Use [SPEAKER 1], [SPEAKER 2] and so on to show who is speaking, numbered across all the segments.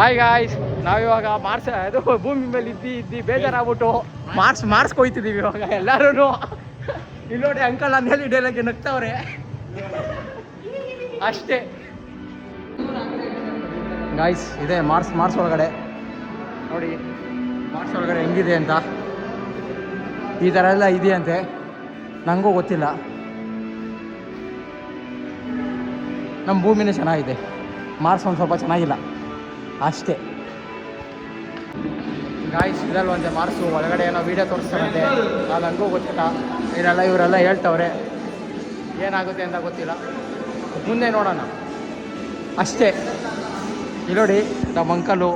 [SPEAKER 1] Hi guys, ನಾವಿವಾಗ ಅದು ಭೂಮಿ ಮೇಲೆ ಇದ್ದು ಬೇಜಾರಾಗ್ಬಿಟ್ಟು ಮಾರ್ಸ್ ಕೊಯ್ತಿದ್ದೀವಿ ಇವಾಗ ಎಲ್ಲರೂ. ಇಲ್ಲಿ ನೋಡಿ ಅಂಕಲ್ ಅಂದೇಳಿ ಡೈಲಾಗ್ ನಗ್ತಾವ್ರೆ ಅಷ್ಟೇ. ಗಾಯ್ಸ್ ಇದೆ ಮಾರ್ಸ್ ಒಳಗಡೆ ನೋಡಿ, ಮಾರ್ಸ್ ಒಳಗಡೆ ಹೆಂಗಿದೆ ಅಂತ. ಈ ಥರ ಎಲ್ಲ ಇದೆಯಂತೆ, ನನಗೂ ಗೊತ್ತಿಲ್ಲ. ನಮ್ಮ ಭೂಮಿನೇ ಚೆನ್ನಾಗಿದೆ, ಮಾರ್ಸ್ ಒಂದು ಸ್ವಲ್ಪ ಚೆನ್ನಾಗಿಲ್ಲ ಅಷ್ಟೇ. ಗಾಯ್ಸ್ ಇದರಲ್ಲಿ ಒಂದೇ ಮಾರ್ಸು ಒಳಗಡೆ ಏನೋ ವೀಡಿಯೋ ತೋರಿಸ್ತಾರಂತೆ, ಅದು ನನಗೂ ಗೊತ್ತಿಲ್ಲ. ಇವರೆಲ್ಲ ಹೇಳ್ತವ್ರೆ, ಏನಾಗುತ್ತೆ ಅಂತ ಗೊತ್ತಿಲ್ಲ, ಮುಂದೆ ನೋಡೋಣ ಅಷ್ಟೇ. ಇಲ್ಲಿ ನೋಡಿ ನಮ್ಮ ಅಂಕಲು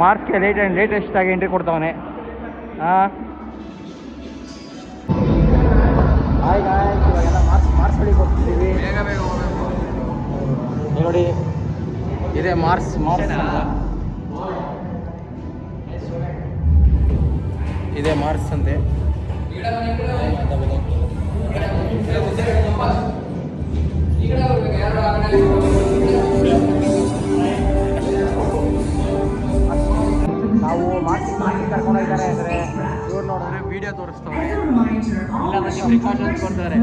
[SPEAKER 1] ಮಾರ್ಕ್ಸ್ಗೆ ಲೇಟೆಸ್ಟಾಗಿ ಎಂಟ್ರಿ ಕೊಡ್ತಾವನೆ. ಹಾಯ್ ಗಾಯ್ಸ್, ಇವಾಗೆಲ್ಲ ಮಾರ್ಕ್ಸ್ ಹೊಡಿಗೆ ಹೋಗ್ತಿದ್ದೀವಿ. ಬೇಗ ಹೋಗಬೇಕು. ನೋಡಿ ಇದೆ ಮಾರ್ಸ್ ಇದೆ ಮಾರ್ಸ್ ಅಂತೆ. ನಾವು ಮಾರ್ಕ್ಸ್ ಕರ್ಕೊಂಡು ಹೋಗ್ತಾರೆ ಅಂದರೆ ಇವ್ರು ನೋಡಿದ್ರೆ ವಿಡಿಯೋ ತೋರಿಸ್ತವ್ರೆ, ಇಲ್ಲ ನನಗೆ ಪ್ರಿಕಾಷನ್ಸ್ ಕೊಡ್ತಾರೆ.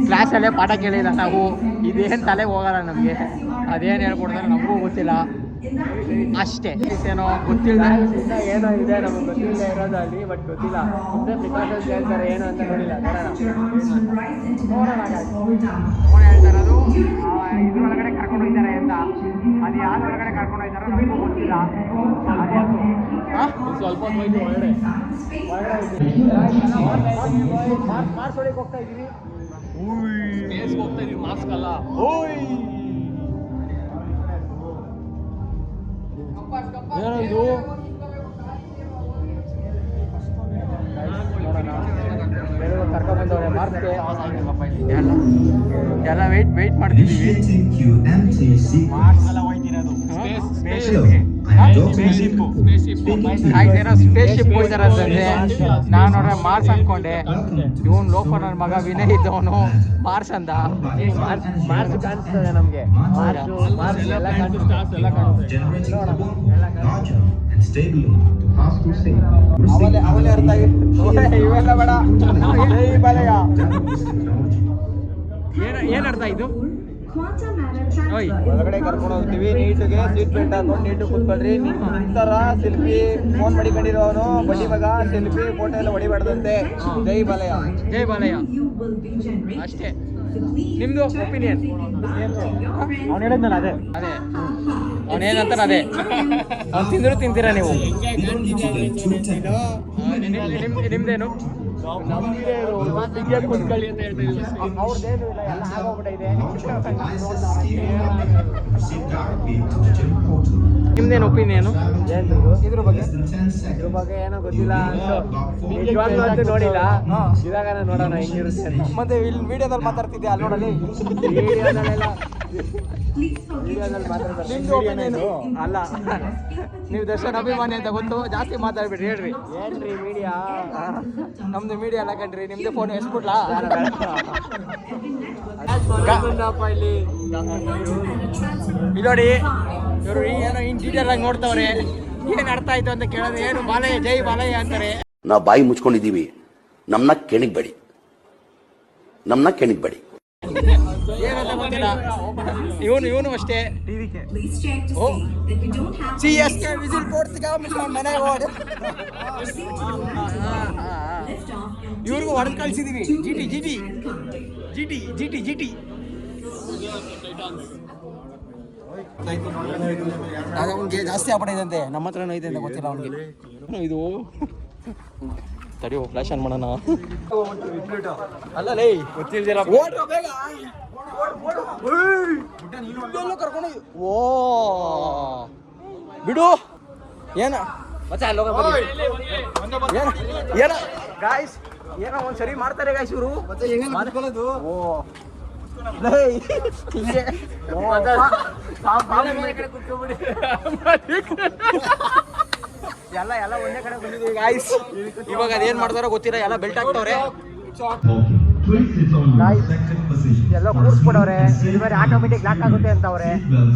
[SPEAKER 1] ಕ್ಲಾಸಲ್ಲೇ ಪಾಠ ಕೇಳಿಲ್ಲ ನಾವು, ಇದೇನು ತಲೆಗೆ ಹೋಗಲ್ಲ ನಮಗೆ, ಅದೇನು ಹೇಳ್ಕೊಡ್ತಾರೆ ನಮಗೂ ಗೊತ್ತಿಲ್ಲ ಅಷ್ಟೇ. ಏನೋ ಗೊತ್ತಿಲ್ಲ, ಏನೋ ಇದೆ ನಮಗೆ ಗೊತ್ತಿಲ್ಲ ಇರೋದು ಅಲ್ಲಿ, ಬಟ್ ಗೊತ್ತಿಲ್ಲ. ಮುಂದೆ ಪ್ರಿಕಾಷನ್ಸ್ ಹೇಳ್ತಾರೆ ಏನು ಅಂತ ನೋಡಿಲ್ಲ, ನೋಡೋಣ ಹೇಳ್ತಾರೆ. ಅದು ಇದ್ರೊಳಗಡೆ ಕರ್ಕೊಂಡು ಹೋಗ್ತಾರೆ ಅಂತ, ಅದು ಯಾರೊಳಗಡೆ ಕರ್ಕೊಂಡು ಹೋಗ್ತಾರೋ ನಮಗೂ ಗೊತ್ತಿಲ್ಲ. ಸ್ವಲ್ಪ ಹೊರಗಡೆ ಮಾರ್ಕ್ಸ್ ಹೊಡಿಗೆ ಹೋಗ್ತಾ ಇದೀವಿ. ಹೋಗ್ತಾ ಇದೀವಿ, ಮಾರ್ಕ್ಸ್ ಅಲ್ಲ. ಏನೋ ಇದು ಕರ್ಕೊಂಡ್ ಬಂದವ್ರೆ ಮಾರ್ಕ್ಸ್ಗೆ ಎಲ್ಲ ವೆಯ್ಟ್ ಮಾಡ್ತಿದ್ದೀವಿ. ಮಾರ್ಕ್ಸ್ ಎಲ್ಲ ಹೋಯ್ತಿರೋದು ಸ್ಪೇಸ್ ಶಿಪ್ ಹೋಗ್ತಾರೆ ಅಂತಂದ್ರೆ ನಾನು ನೋಡ್ರೆ ಮಾರ್ಸ್ ಅನ್ಕೊಂಡೆ. ಇವನು ಲೋಫರ್ ನನ್ನ ಮಗ ವಿನಯ್ ಇದ್ದವನು ಮಾರ್ಸ್ ಅಂದ. ಮಾರ್ಸ್ ಕಾಣಿಸ್ತದೆ ನಮ್ಗೆ, ಅವಲೇ ಅರ್ಥ ಇವೆಲ್ಲ ಬೇಡ. ಏನ್ ಅರ್ಥ ಇದು? ಒಳಗಡೆ ಕರ್ಕೊಂಡು ಹೋಗ್ತೀವಿ, ನೀಟಿಗೆ ಸೀಟ್ ಬೆಲ್ಟ್ ಹಾಕೊಂಡು ನೀಟಾಗಿ ಕೂತ್ಕೊಳ್ರಿ. ಥರ ಸೆಲ್ಫಿ ಫೋನ್ ಮಾಡಿಕೊಂಡಿರೋನು ಬಡ್ಡಿ ಮಗ, ಸೆಲ್ಫಿ ಫೋಟೋ ಎಲ್ಲ ಹೊಡಿಬಾರ್ದಂತೆ. ಜೈ ಬಾಲಯ್ಯ, ಜೈ ಬಾಲಯ್ಯ ಅಷ್ಟೇ. ನಿಮ್ದು ಒಪಿನಿಯನ್? ಅವ್ನು ಹೇಳಿದ್ನಲ್ಲ ಅದೇ ಅವನೇನಂತಾನೆ ಅದೇ. ಅವ್ನು ತಿಂದ್ರು ತಿಂತೀರಾ ನೀವು? ನಿಮ್ದೇನು? ಅವ್ರದ್ದೇನು ಇಲ್ಲ, ಎಲ್ಲ ಆಗೋಗ್ಬಿಟ್ಟಿದೆ. ನಿಮ್ದೇನು ಒಪಿನಿಯನು ಇದ್ರ ಬಗ್ಗೆ? ಏನೋ ಗೊತ್ತಿಲ್ಲ, ನಿಜವಾಗ್ಲೂ ಅಂತೂ ನೋಡಿಲ್ಲ. ಇವಾಗ ನೋಡೋಣ ಹೆಂಗಿರುತ್ತೆ. ಮತ್ತೆ ಇಲ್ಲಿ ವಿಡಿಯೋದಲ್ಲಿ ಮಾತಾಡ್ತಿದ್ದೆ, ಅಲ್ಲಿ ನೋಡಲಿ ವಿಡಿಯೋದಲ್ಲಿ ಮಾತಾಡ್ತಾರೆ. ಅಲ್ಲ, ನೀವು ದರ್ಶನ್ ಅಭಿಮಾನಿ ಅಂತ ಗೊತ್ತು, ಜಾಸ್ತಿ ಮಾತಾಡ್ಬಿಟ್ರಿ. ಹೇಳ್ರಿ ಏನ್ರಿ ಮೀಡಿಯಾ? ನಮ್ದು ಮೀಡಿಯಾ ಎಲ್ಲ ಕಣ್ರಿ, ನಿಮ್ದು ಫೋನ್ ಎಸ್ಬಿಡ್ಲಾ? ಇಲ್ಲಿ ನೋಡಿ, ಇವರು ಏನೋ ಇನ್ ಡೀಟೇಲ್ ಆಗಿ ನೋಡ್ತವ್ರೆ. ಏನ್ ಅರ್ಥ ಆಯ್ತು ಅಂತ ಕೇಳಿದ್ರೆ ಏನು ಬಾಲಯ್ಯ, ಜೈ ಬಾಲಯ್ಯ ಅಂತಾರೆ.
[SPEAKER 2] ನಾವು ಬಾಯಿ ಮುಚ್ಕೊಂಡಿದ್ದೀವಿ, ನಮ್ಮನ್ನ ಕೆಣಿಗ್ಬೇಡಿ.
[SPEAKER 1] ಏನಂತ ಗೊತ್ತಿಲ್ಲ. ಇವನು ಅಷ್ಟೇ. CSK ವಿಸಿಲ್ ಕೊಡ್ತಿಗ ಮನೆಗೆ ಹೋಗಿ ಇವ್ರಿಗೂ ಹೊಡೆದು ಕಳ್ಸಿದೀವಿ. ಜಿಟಿ ಅವ್ನಿಗೆ ಜಾಸ್ತಿ ಆಗ್ಬಿಟ್ಟಿದಂತೆ, ನಮ್ಮ ಹತ್ರನೂ ಐತೆ ಅಂತ ಗೊತ್ತಿಲ್ಲ ಅವ್ನಿಗೆ. ಇದು ತಡಿ, ಫ್ಲಾಶ್ ಆನ್ ಮಾಡೋಣ. ಅಲ್ಲೇ ಗೊತ್ತಿಲ್ದಿರ ಕರ್ಕೊಂಡು ಓ ಬಿಡು. ಏನ ಗಾಯ್ಸ್, ಏನೋ ಒಂದ್ಸರಿ ಮಾಡ್ತಾರೆ ಗಾಯ್ಸ್ ಇವರು. ಓ ಎಲ್ಲ ಒಂದೇ ಕಡೆ ಬಂದಿದ್ದೀವಿ ಗಾಯ್ಸ್. ಇವಾಗ ಅದೇನ್ ಮಾಡ್ತಾರೋ ಗೊತ್ತಿಲ್ಲ, ಎಲ್ಲ ಬೆಲ್ಟ್ ಹಾಕ್ತವ್ರೆ. ಎಲ್ಲ ಕೂರಿಸ್ಬಿಡವ್ರೆ, ಇದು ಬೇರೆ ಆಟೋಮೆಟಿಕ್ ಲಾಕ್ ಆಗುತ್ತೆ ಅಂತವ್ರೆ.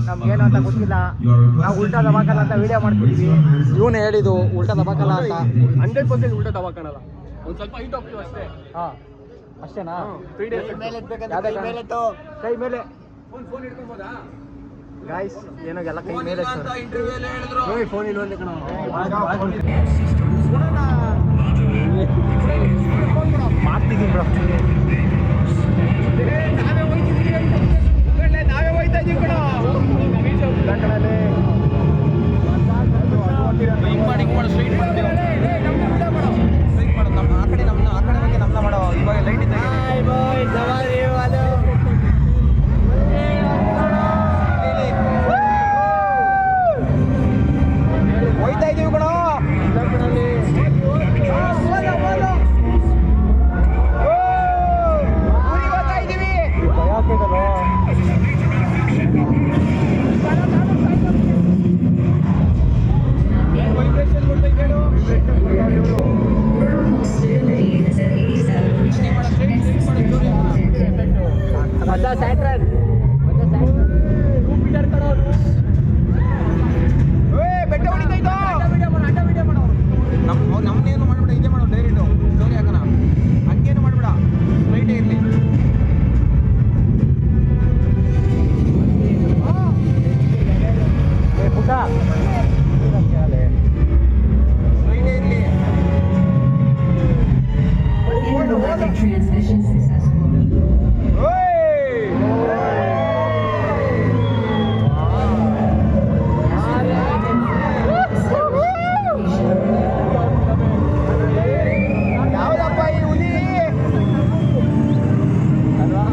[SPEAKER 1] ನಮ್ಗೇನು ಅಂತ ಗೊತ್ತಿಲ್ಲ. ನಾವು ಉಲ್ಟಾ ದಬಾಕಲ್ಲ ಅಂತ ವಿಡಿಯೋ ಮಾಡ್ತಿದ್ವಿ. ಇವನು ಹೇಳಿದ್ದು ಉಲ್ಟಾ ದಬಾಕಲ್ಲ ಅಂತ.
[SPEAKER 3] 100% ಉಲ್ಟಾ ದಬಾಕಣಲ್ಲ, ಒಂದು ಸ್ವಲ್ಪ ಹೈಟ್ ಹೋಗ್ತೀವಿ ಅಷ್ಟೇ.
[SPEAKER 1] ಹಾಂ ಅಷ್ಟೇನಾ?
[SPEAKER 3] 3 days
[SPEAKER 1] ಕೈ ಮೇಲೆ ಗಾಯ್ಸ್, ಏನೋ ಎಲ್ಲ ಕೈ ಮೇಲೆ ಫೋನ್ ಇಲ್ವಂದೆ ಕಣ. ಮಾಡ್ತಿದ್ದೀನಿ ಬ್ರೋ. ನಾವೇ ಹೋಯ್ತಾ ಇದೀವಿ ಕಣ. ಹೋಯ್ತಾ ಇದೀವಿ ಕಣ.
[SPEAKER 3] ನಮ್ಮನ್ನೇನು ಮಾಡ್ಬೇಡ, ಇದೇ ಮಾಡೋ ಡೈರೆಕ್ಟು ಸ್ಟೋರಿ ಹಾಕೋಣ. ಹಂಗೇನು ಮಾಡ್ಬೇಡ, ಸ್ಟ್ರೈಟೇ ಇರಲಿ.
[SPEAKER 1] ಪುಟ
[SPEAKER 3] ಸ್ಟ್ರೈಟೇ ಇರಲಿ.
[SPEAKER 4] Transmission successful.
[SPEAKER 1] ಯಾವ್ದಪ್ಪ ಈ ಹುಲಿ ಅಲ್ವಾ?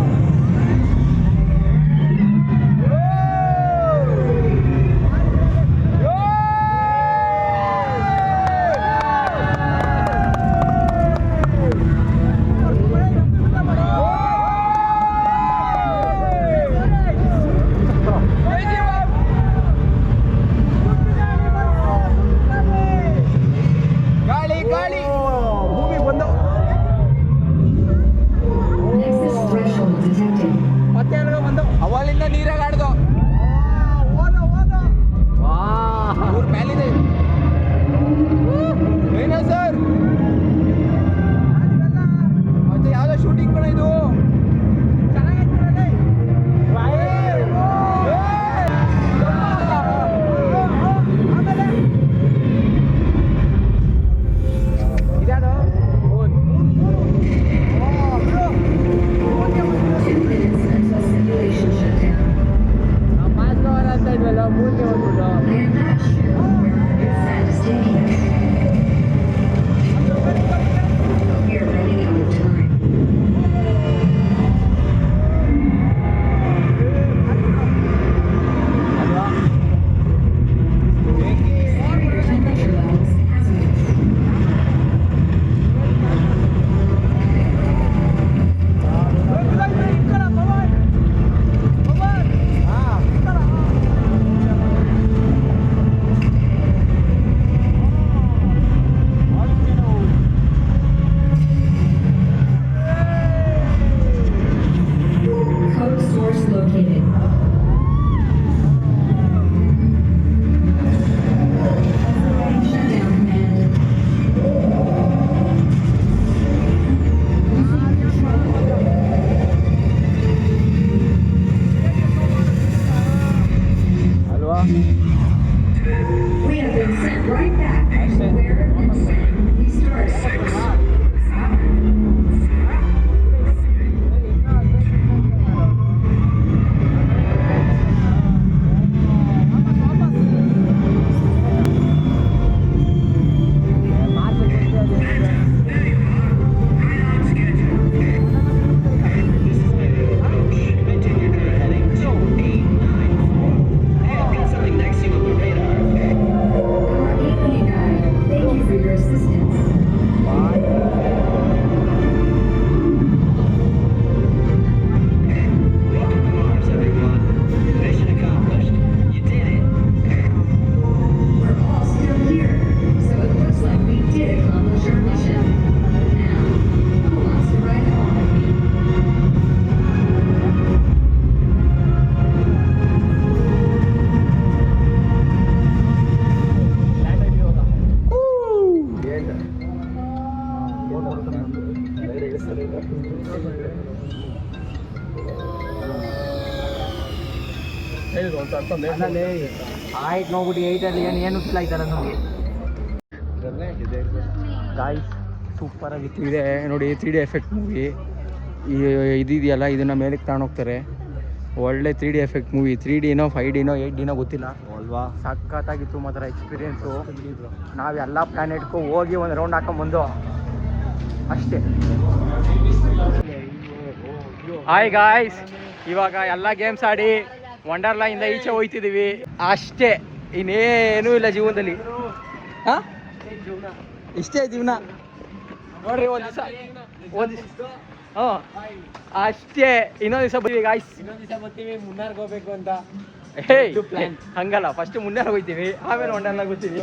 [SPEAKER 1] ಅಲ್ಲೇ ಆಯ್ತು ನೋಡ್ಬಿಟ್ಟು 8ಅಲ್ಲಿ ಏನು ಫೀಲ್ ಆಯ್ತಲ್ಲ ನಮಗೆ ಗಾಯ್ಸ್ ಸೂಪರ್ ಆಗಿತ್ತು ಇದೆ ನೋಡಿ 3D ಎಫೆಕ್ಟ್ ಮೂವಿ ಇದೆಯಲ್ಲ ಇದನ್ನ ಮೇಲಕ್ಕೆ ತಗೊಂಡೋಗ್ತಾರೆ ಒಳ್ಳೆ 3D ಎಫೆಕ್ಟ್ ಮೂವಿ 3Dನೋ 5Dನೋ 8Dನೋ ಗೊತ್ತಿಲ್ಲ
[SPEAKER 3] ಅಲ್ವಾ
[SPEAKER 1] ಸಖತ್ತಾಗಿತ್ತು ಮಾತ್ರ ಎಕ್ಸ್ಪೀರಿಯೆನ್ಸು ನಾವೆಲ್ಲ ಪ್ಲ್ಯಾನೆಟ್ಗೂ ಹೋಗಿ ಒಂದು ರೌಂಡ್ ಹಾಕೊಂಡ್ಬಂದು ಅಷ್ಟೇ. ಹಾಯ್ ಗಾಯ್ಸ್, ಇವಾಗ ಎಲ್ಲ ಗೇಮ್ಸ್ ಆಡಿ ವಂಡರ್ಲಾಯಿಂದ ಈಚೆ ಹೋಯ್ತಿದ್ದೀವಿ ಅಷ್ಟೇ, ಇನ್ನೇನೂ ಇಲ್ಲ ಜೀವನದಲ್ಲಿ. ಹಾಂ ಇಷ್ಟೇ ಜೀವನ ನೋಡ್ರಿ, ಒಂದು ದಿವಸ ಹಾಂ ಅಷ್ಟೇ. ಇನ್ನೊಂದು ದಿವಸ ಬರ್ತೀವಿ ಗಾಯ್ಸ್, ಬರ್ತೀವಿ ಮುನ್ನಾರ್ಗೆ ಹೋಗ್ಬೇಕು ಅಂತ. ಹೇ ಹಂಗಲ್ಲ, ಫಸ್ಟ್ ಮುನ್ನಾರ್ಗೆ ಹೋಗ್ತೀವಿ, ಆಮೇಲೆ ವಂಡರ್ಲಾಗ್ ಹೋಗ್ತೀವಿ.